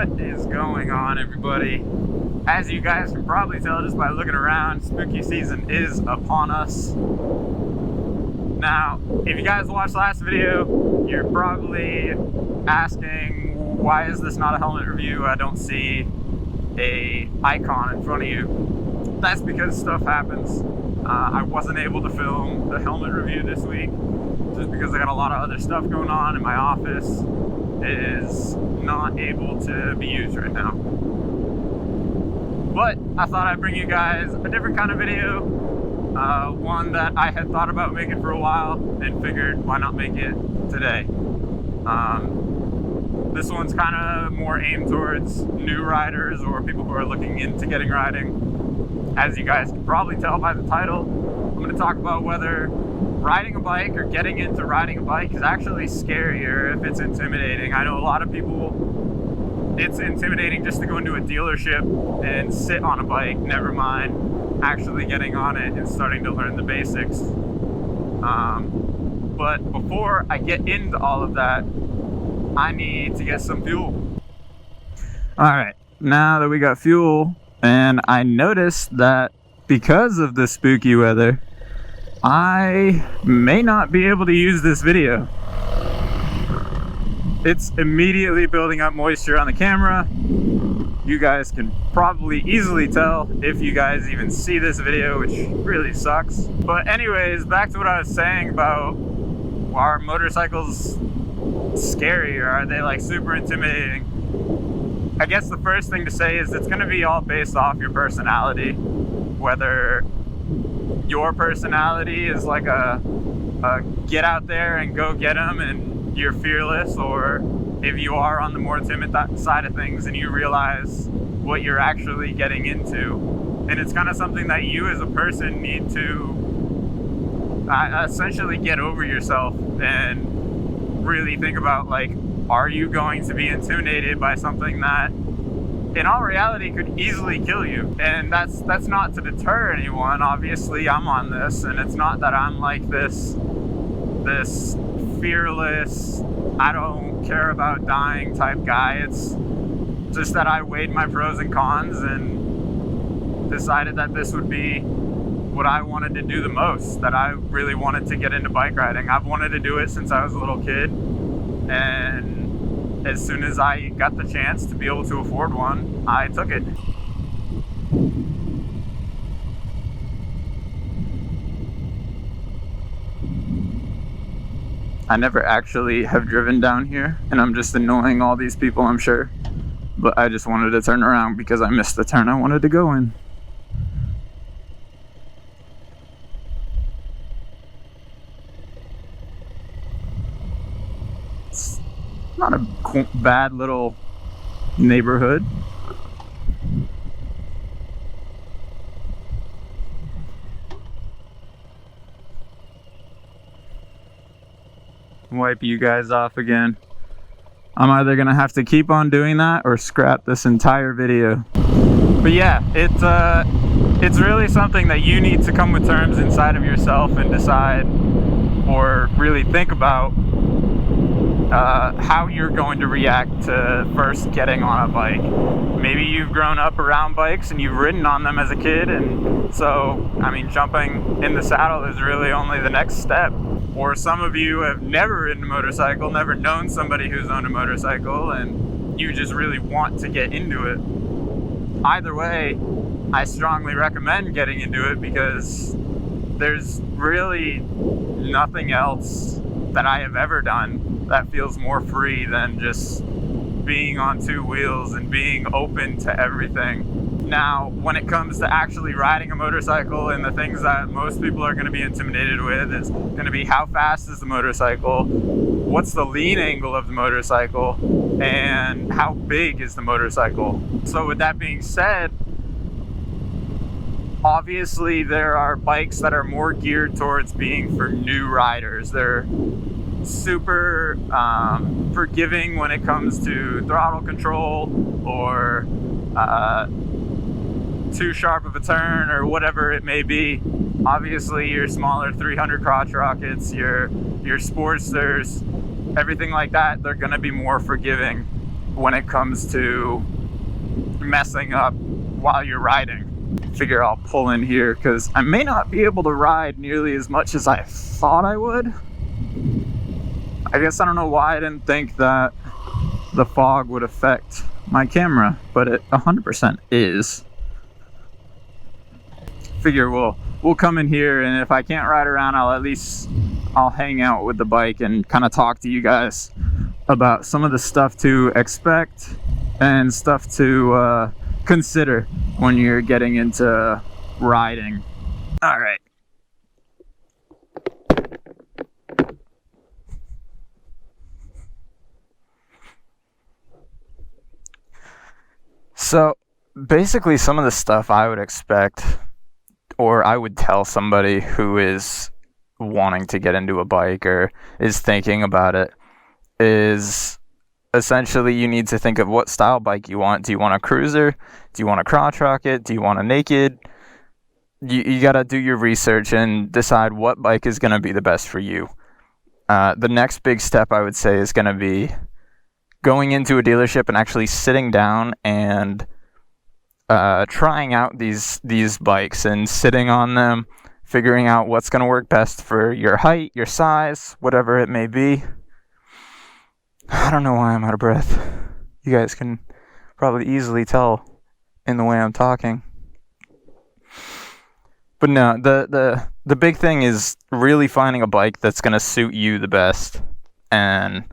What is going on, everybody? As you guys can probably tell just by looking around, spooky season is upon us. Now, if you guys watched last video, you're probably asking, why is this not a helmet review? I don't see a icon in front of you. That's because stuff happens. I wasn't able to film the helmet review this week just because I got a lot of other stuff going on in my office. It is not able to be used right now. But I thought I'd bring you guys a different kind of video. One that I had thought about making for a while and figured why not make it today. This one's kind of more aimed towards new riders or people who are looking into getting riding. As you guys can probably tell by the title, I'm going to talk about whether riding a bike or getting into riding a bike is actually scarier if it's intimidating. I know a lot of people, it's intimidating just to go into a dealership and sit on a bike, never mind actually getting on it and starting to learn the basics. But before I get into all of that, I need to get some fuel. Alright, now that we got fuel, and I noticed that because of the spooky weather, I may not be able to use this video. It's immediately building up moisture on the camera. You guys can probably easily tell if you guys even see this video, which really sucks. But anyways, back to what I was saying about, are motorcycles scary or are they like super intimidating? I guess the first thing to say is it's going to be all based off your personality. Whether your personality is like a get out there and go get them and you're fearless, or if you are on the more timid side of things and you realize what you're actually getting into. And it's kind of something that you as a person need to essentially get over yourself and really think about, like, are you going to be intimidated by something that in all reality could easily kill you? And that's not to deter anyone. Obviously I'm on this, and it's not that I'm like this fearless, I don't care about dying type guy. It's just that I weighed my pros and cons and decided that this would be what I wanted to do the most, that I really wanted to get into bike riding. I've wanted to do it since I was a little kid, and as soon as I got the chance to be able to afford one, I took it. I never actually have driven down here, and I'm just annoying all these people, I'm sure. But I just wanted to turn around because I missed the turn I wanted to go in. It's not a bad little neighborhood. Wipe you guys off again. I'm either gonna have to keep on doing that or scrap this entire video. But yeah, it's really something that you need to come with terms inside of yourself and decide, or really think about how you're going to react to first getting on a bike. Maybe you've grown up around bikes and you've ridden on them as a kid, and so, I mean, jumping in the saddle is really only the next step. Or some of you have never ridden a motorcycle, never known somebody who's owned a motorcycle, and you just really want to get into it. Either way, I strongly recommend getting into it because there's really nothing else that I have ever done that feels more free than just being on two wheels and being open to everything. Now, when it comes to actually riding a motorcycle, and the things that most people are going to be intimidated with is going to be how fast is the motorcycle, what's the lean angle of the motorcycle, and how big is the motorcycle. So with that being said, obviously there are bikes that are more geared towards being for new riders. They're super forgiving when it comes to throttle control or too sharp of a turn or whatever it may be. Obviously your smaller 300 crotch rockets, your Sportsters, everything like that, they're going to be more forgiving. when it comes to messing up while you're riding. Figure I'll pull in here because I may not be able to ride nearly as much as I thought I would. I guess I don't know why I didn't think that the fog would affect my camera, but it 100% is. Figure we'll come in here, and if I can't ride around, I'll hang out with the bike and kind of talk to you guys about some of the stuff to expect and stuff to consider when you're getting into riding. All right. So basically some of the stuff I would expect, or I would tell somebody who is wanting to get into a bike or is thinking about it, is essentially you need to think of what style bike you want. Do you want a cruiser? Do you want a crotch rocket? Do you want a naked? You got to do your research and decide what bike is going to be the best for you. The next big step I would say is going to be going into a dealership and actually sitting down and trying out these bikes and sitting on them, figuring out what's going to work best for your height, your size, whatever it may be. I don't know why I'm out of breath. You guys can probably easily tell in the way I'm talking. But no, the big thing is really finding a bike that's going to suit you the best, and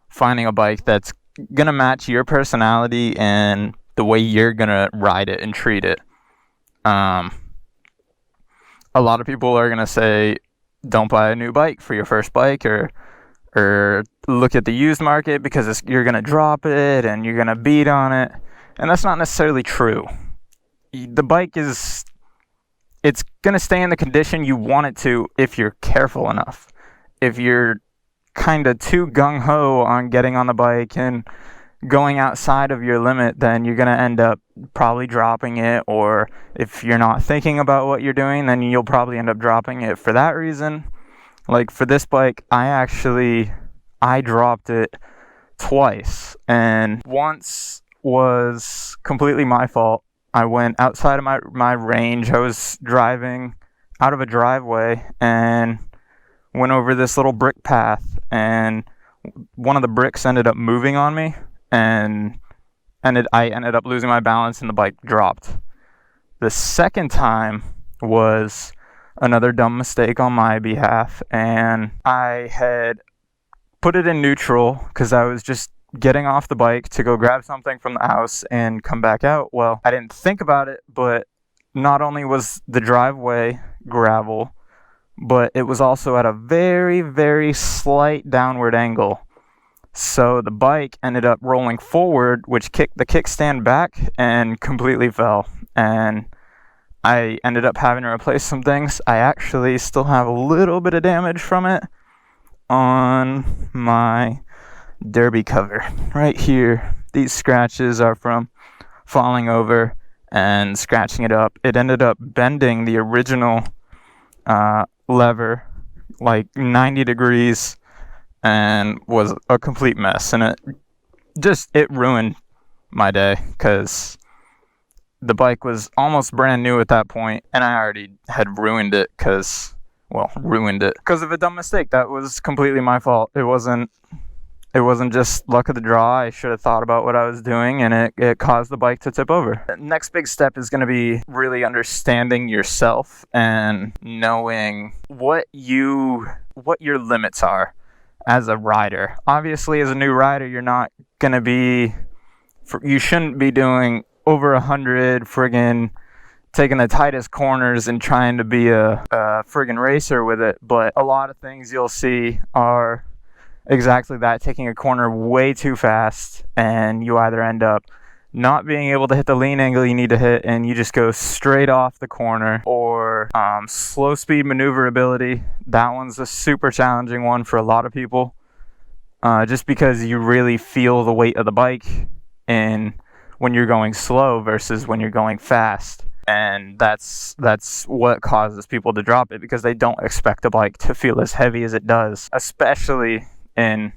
finding a bike that's going to match your personality and the way you're going to ride it and treat it. A lot of people are going to say, don't buy a new bike for your first bike, or look at the used market because you're going to drop it and you're going to beat on it. And that's not necessarily true. The bike it's going to stay in the condition you want it to if you're careful enough. If you're kind of too gung-ho on getting on the bike and going outside of your limit, then you're going to end up probably dropping it. Or if you're not thinking about what you're doing, then you'll probably end up dropping it for that reason. Like for this bike, I dropped it twice, and once was completely my fault. I went outside of my range. I was driving out of a driveway and went over this little brick path, and one of the bricks ended up moving on me, and I ended up losing my balance and the bike dropped. The second time was another dumb mistake on my behalf, and I had put it in neutral because I was just getting off the bike to go grab something from the house and come back out. Well, I didn't think about it, but not only was the driveway gravel, but it was also at a very, very slight downward angle. So the bike ended up rolling forward, which kicked the kickstand back and completely fell. And I ended up having to replace some things. I actually still have a little bit of damage from it on my derby cover right here. These scratches are from falling over and scratching it up. It ended up bending the original lever like 90 degrees and was a complete mess, and it ruined my day because the bike was almost brand new at that point, and I already had ruined it because of a dumb mistake. That was completely my fault. It wasn't just luck of the draw. I should have thought about what I was doing, and it caused the bike to tip over. The next big step is going to be really understanding yourself and knowing what your limits are as a rider. Obviously, as a new rider, you're not going to you shouldn't be doing over 100 friggin' taking the tightest corners and trying to be a friggin' racer with it. But a lot of things you'll see are exactly that, taking a corner way too fast, and you either end up not being able to hit the lean angle you need to hit and you just go straight off the corner, or slow speed maneuverability. That one's a super challenging one for a lot of people, just because you really feel the weight of the bike in when you're going slow versus when you're going fast. And that's what causes people to drop it, because they don't expect a bike to feel as heavy as it does, especially in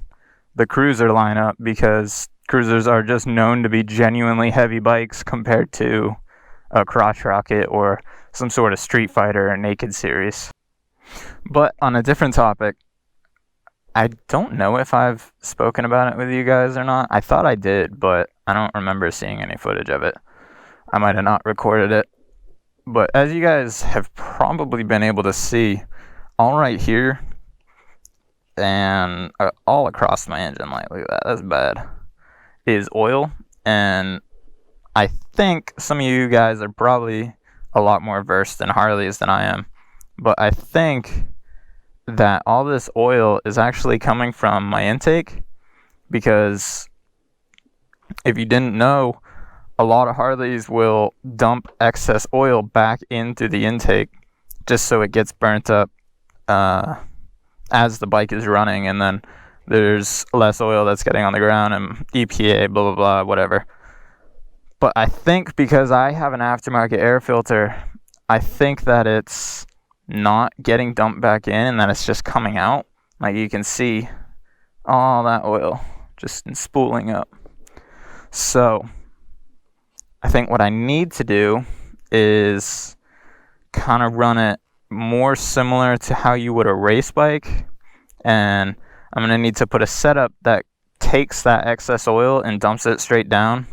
the cruiser lineup, because cruisers are just known to be genuinely heavy bikes compared to a crotch rocket or some sort of Street Fighter or Naked series. But on a different topic, I don't know if I've spoken about it with you guys or not. I thought I did, but I don't remember seeing any footage of it. I might have not recorded it. But as you guys have probably been able to see, all right here and all across my engine light, look at that, that's bad, is oil. And I think some of you guys are probably a lot more versed in Harleys than I am. But I think that all this oil is actually coming from my intake, because if you didn't know, a lot of Harleys will dump excess oil back into the intake just so it gets burnt up as the bike is running, and then there's less oil that's getting on the ground and EPA, blah, blah, blah, whatever. But I think because I have an aftermarket air filter, I think that it's not getting dumped back in and that it's just coming out. Like you can see all that oil just spooling up. So I think what I need to do is kind of run it more similar to how you would a race bike, and I'm going to need to put a setup that takes that excess oil and dumps it straight down.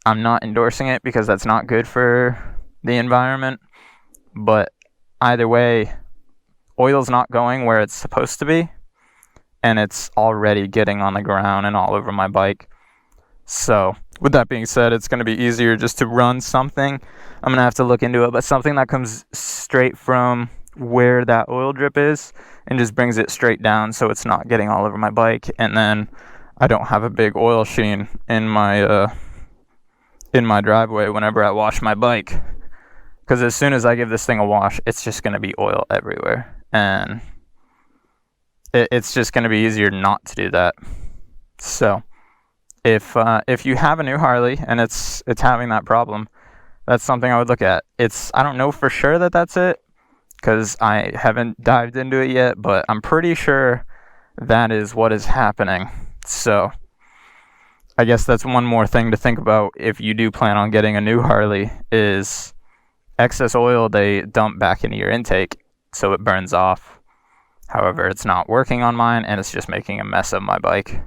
I'm not endorsing it because that's not good for the environment, but either way, oil's not going where it's supposed to be, and it's already getting on the ground and all over my bike. So with that being said, it's going to be easier just to run something. I'm going to have to look into it, but something that comes straight from where that oil drip is and just brings it straight down so it's not getting all over my bike, and then I don't have a big oil sheen in my driveway whenever I wash my bike. Because as soon as I give this thing a wash, it's just going to be oil everywhere. And it's just going to be easier not to do that. So if you have a new Harley and it's having that problem, that's something I would look at. I don't know for sure that that's it, because I haven't dived into it yet, but I'm pretty sure that is what is happening. So I guess that's one more thing to think about if you do plan on getting a new Harley, is excess oil they dump back into your intake so it burns off. However, it's not working on mine and it's just making a mess of my bike.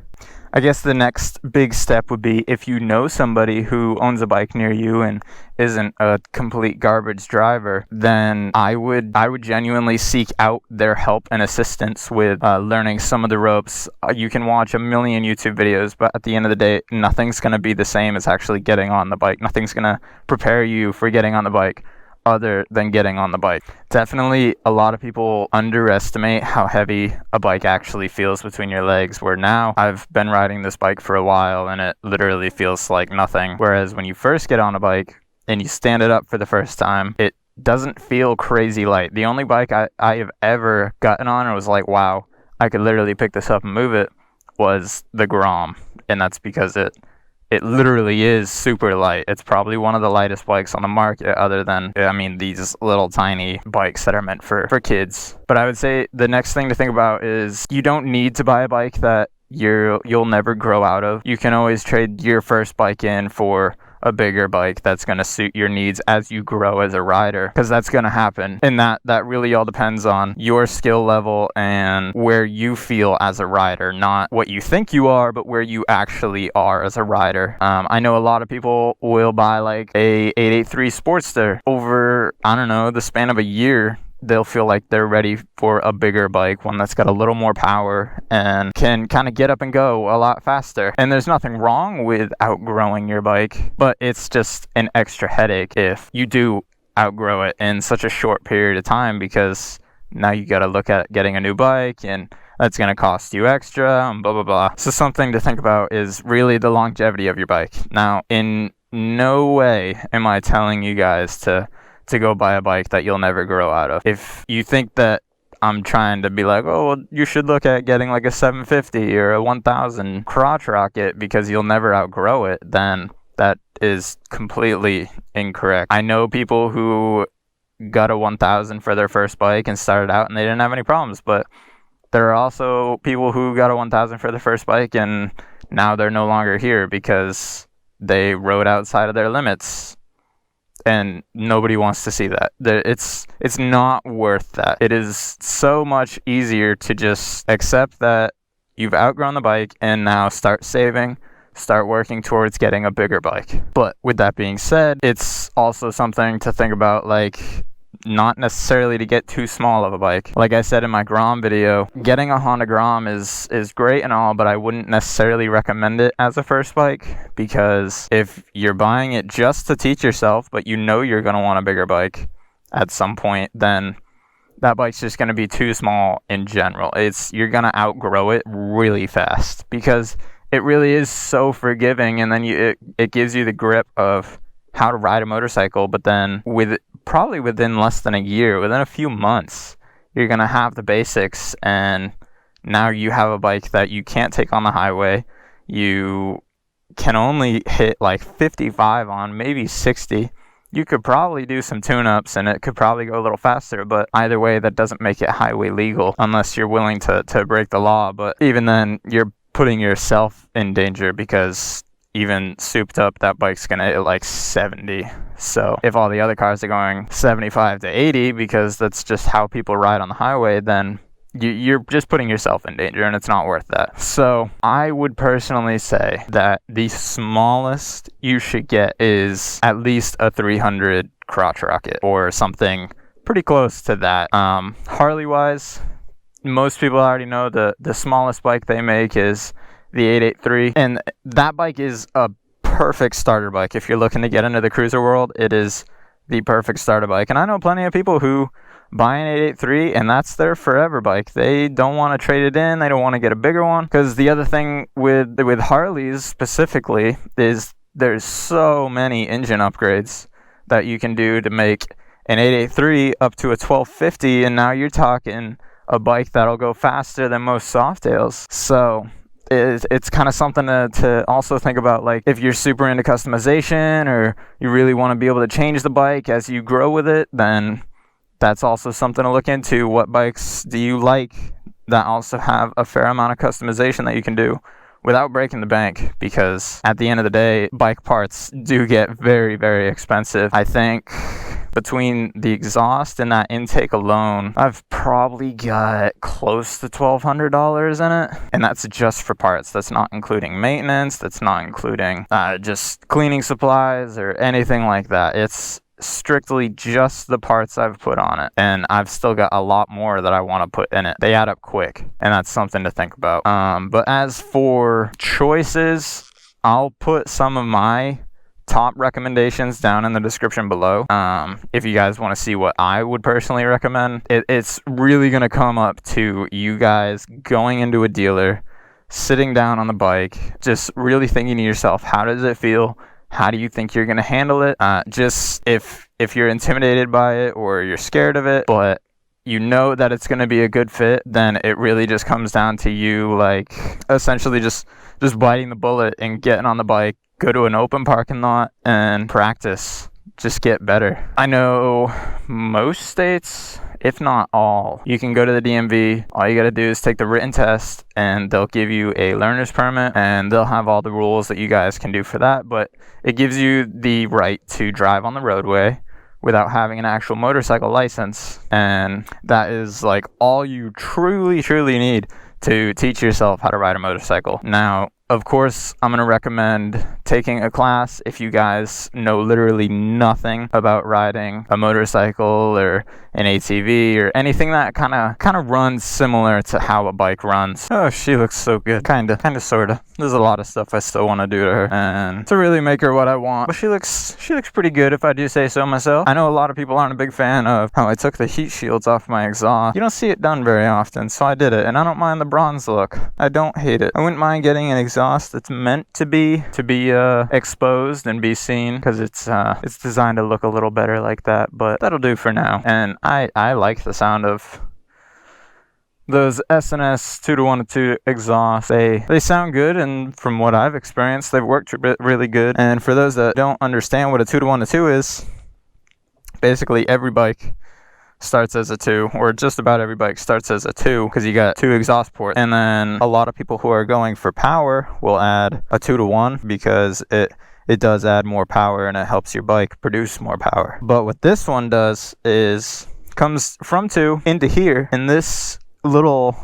I guess the next big step would be, if you know somebody who owns a bike near you and isn't a complete garbage driver, then I would genuinely seek out their help and assistance with learning some of the ropes. You can watch a million YouTube videos, but at the end of the day, nothing's going to be the same as actually getting on the bike. Nothing's going to prepare you for getting on the bike other than getting on the bike. Definitely a lot of people underestimate how heavy a bike actually feels between your legs, where now I've been riding this bike for a while and it literally feels like nothing. Whereas when you first get on a bike and you stand it up for the first time, it doesn't feel crazy light. The only bike I have ever gotten on and was like, wow, I could literally pick this up and move it, was the Grom. And that's because it literally is super light. It's probably one of the lightest bikes on the market, other than, these little tiny bikes that are meant for kids. But I would say the next thing to think about is you don't need to buy a bike that you'll never grow out of. You can always trade your first bike in for a bigger bike that's going to suit your needs as you grow as a rider, because that's going to happen. And that really all depends on your skill level and where you feel as a rider, not what you think you are, but where you actually are as a rider. I know a lot of people will buy like a 883 Sportster. Over, the span of a year, they'll feel like they're ready for a bigger bike, one that's got a little more power and can kind of get up and go a lot faster. And there's nothing wrong with outgrowing your bike, but it's just an extra headache if you do outgrow it in such a short period of time, because now you got to look at getting a new bike and that's going to cost you extra and blah, blah, blah. So something to think about is really the longevity of your bike. Now, in no way am I telling you guys to go buy a bike that you'll never grow out of. If you think that I'm trying to be like, oh, well, you should look at getting like a 750 or a 1000 crotch rocket because you'll never outgrow it, then that is completely incorrect. I know people who got a 1000 for their first bike and started out and they didn't have any problems, but there are also people who got a 1000 for their first bike and now they're no longer here because they rode outside of their limits. And nobody wants to see that. It's not worth that. It is so much easier to just accept that you've outgrown the bike and now start saving, start working towards getting a bigger bike. But with that being said, it's also something to think about, like, not necessarily to get too small of a bike. Like I said in my Grom video, getting a Honda Grom is great and all, but I wouldn't necessarily recommend it as a first bike, because if you're buying it just to teach yourself, but you know you're going to want a bigger bike at some point, then that bike's just going to be too small in general. You're going to outgrow it really fast, because it really is so forgiving, and then it gives you the grip of how to ride a motorcycle. But then probably within less than a year, within a few months, you're going to have the basics, and now you have a bike that you can't take on the highway. You can only hit like 55 on, maybe 60. You could probably do some tune-ups and it could probably go a little faster, but either way, that doesn't make it highway legal unless you're willing to break the law. But even then, you're putting yourself in danger, because even souped up, that bike's gonna hit like 70. So if all the other cars are going 75 to 80, because that's just how people ride on the highway, then you're just putting yourself in danger, and it's not worth that. So I would personally say that the smallest you should get is at least a 300 crotch rocket or something pretty close to that. Harley wise, most people already know the smallest bike they make is the 883, and that bike is a perfect starter bike. If you're looking to get into the cruiser world, it is the perfect starter bike. And I know plenty of people who buy an 883 and that's their forever bike. They don't want to trade it in. They don't want to get a bigger one, because the other thing with Harleys specifically is there's so many engine upgrades that you can do to make an 883 up to a 1250, and now you're talking a bike that'll go faster than most Softails. So it's kind of something to also think about. Like, if you're super into customization, or you really want to be able to change the bike as you grow with it, then that's also something to look into. What bikes do you like that also have a fair amount of customization that you can do without breaking the bank? Because at the end of the day, bike parts do get very, very expensive. I think between the exhaust and that intake alone, I've probably got close to $1,200 in it. And that's just for parts. That's not including maintenance. That's not including just cleaning supplies or anything like that. It's strictly just the parts I've put on it. And I've still got a lot more that I want to put in it. They add up quick, and that's something to think about. But as for choices, I'll put some of my top recommendations down in the description below. If you guys want to see what I would personally recommend, it's really going to come up to you guys going into a dealer, sitting down on the bike, just really thinking to yourself, how does it feel? How do you think you're going to handle it? Just if you're intimidated by it or you're scared of it, but you know that it's going to be a good fit, then it really just comes down to you, like, essentially just biting the bullet and getting on the bike, go to an open parking lot and practice. Just get better. I know most states, if not all, you can go to the DMV. All you got to do is take the written test, and they'll give you a learner's permit, and they'll have all the rules that you guys can do for that. But it gives you the right to drive on the roadway without having an actual motorcycle license. And that is like all you truly, truly need to teach yourself how to ride a motorcycle. Now, of course, I'm going to recommend taking a class if you guys know literally nothing about riding a motorcycle or an ATV or anything that kind of runs similar to how a bike runs. Oh, she looks so good. Kind of, sort of. There's a lot of stuff I still want to do to her, and to really make her what I want. But she looks pretty good, if I do say so myself. I know a lot of people aren't a big fan of how I took the heat shields off my exhaust. You don't see it done very often, so I did it, and I don't mind the bronze look. I don't hate it. I wouldn't mind getting an exhaust that's meant to be exposed and be seen, because it's designed to look a little better like that. But that'll do for now. And I like the sound of those S&S 2-to-1-to-2 exhausts. They sound good, and from what I've experienced, they've worked really good. And for those that don't understand what a 2-to-1-to-2 is, basically every bike starts as a 2, or just about every bike starts as a 2, because you got 2 exhaust ports. And then a lot of people who are going for power will add a 2-to-1, because it does add more power and it helps your bike produce more power. But what this one does is comes from 2 into here, and this little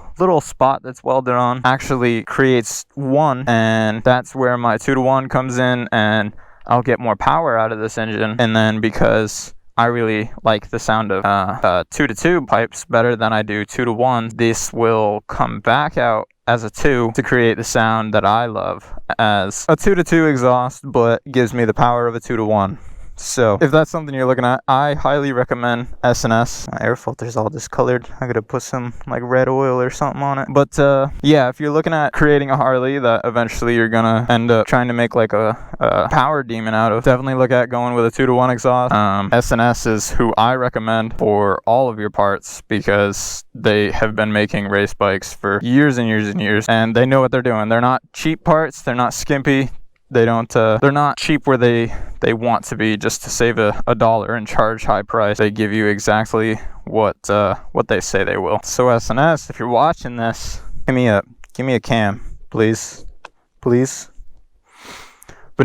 spot that's welded on actually creates 1, and that's where my 2-to-1 comes in, and I'll get more power out of this engine. And then because I really like the sound of 2-to-2 pipes better than I do 2-to-1, this will come back out as a 2 to create the sound that I love as a 2-to-2 exhaust, but gives me the power of a 2-to-1. So if that's something you're looking at, I highly recommend S&S. My air filter's all discolored. I gotta put some like red oil or something on it. But yeah, if you're looking at creating a Harley that eventually you're gonna end up trying to make like a power demon out of, definitely look at going with a 2-to-1 exhaust. S&S is who I recommend for all of your parts, because they have been making race bikes for years and years and years, and they know what they're doing. They're not cheap parts. They're not skimpy. They don't they're not cheap where they want to be just to save a dollar and charge high price. They give you exactly what they say they will. So S&S, if you're watching this, hit me up, give me a cam, please. But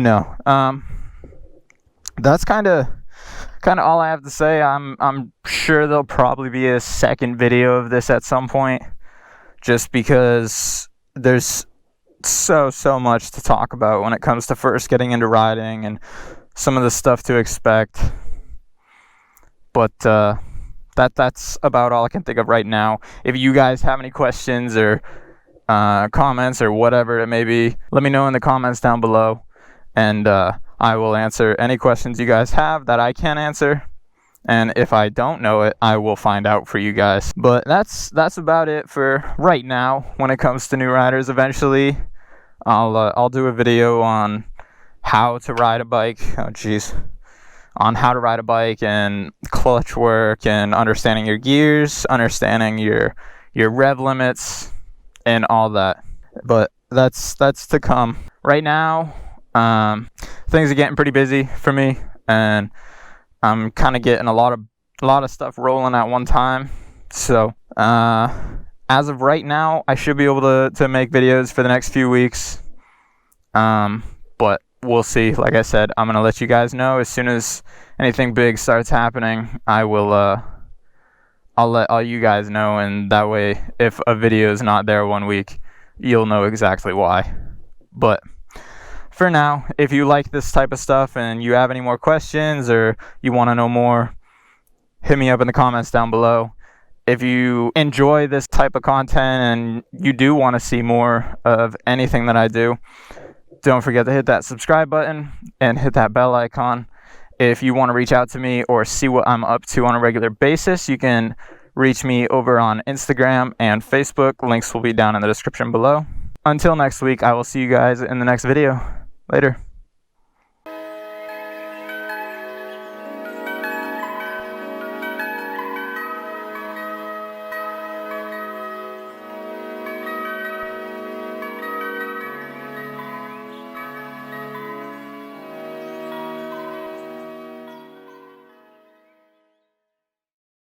no, that's kind of all I have to say. I'm sure there'll probably be a second video of this at some point, just because there's so much to talk about when it comes to first getting into riding and some of the stuff to expect. But that's about all I can think of right now. If you guys have any questions or comments or whatever it may be, let me know in the comments down below, and I will answer any questions you guys have that I can answer. And if I don't know it, I will find out for you guys. But that's about it for right now when it comes to new riders. Eventually I'll do a video on how to ride a bike. On how to ride a bike and clutch work and understanding your gears, understanding your rev limits and all that. But that's to come. Right now, things are getting pretty busy for me, and I'm kind of getting a lot of stuff rolling at one time. So as of right now, I should be able to make videos for the next few weeks. But we'll see. Like I said, I'm gonna let you guys know as soon as anything big starts happening. I'll let all you guys know, and that way, if a video is not there one week, you'll know exactly why. But for now, if you like this type of stuff and you have any more questions or you want to know more, hit me up in the comments down below. If you enjoy this type of content and you do want to see more of anything that I do, don't forget to hit that subscribe button and hit that bell icon. If you want to reach out to me or see what I'm up to on a regular basis, you can reach me over on Instagram and Facebook. Links will be down in the description below. Until next week, I will see you guys in the next video. Later.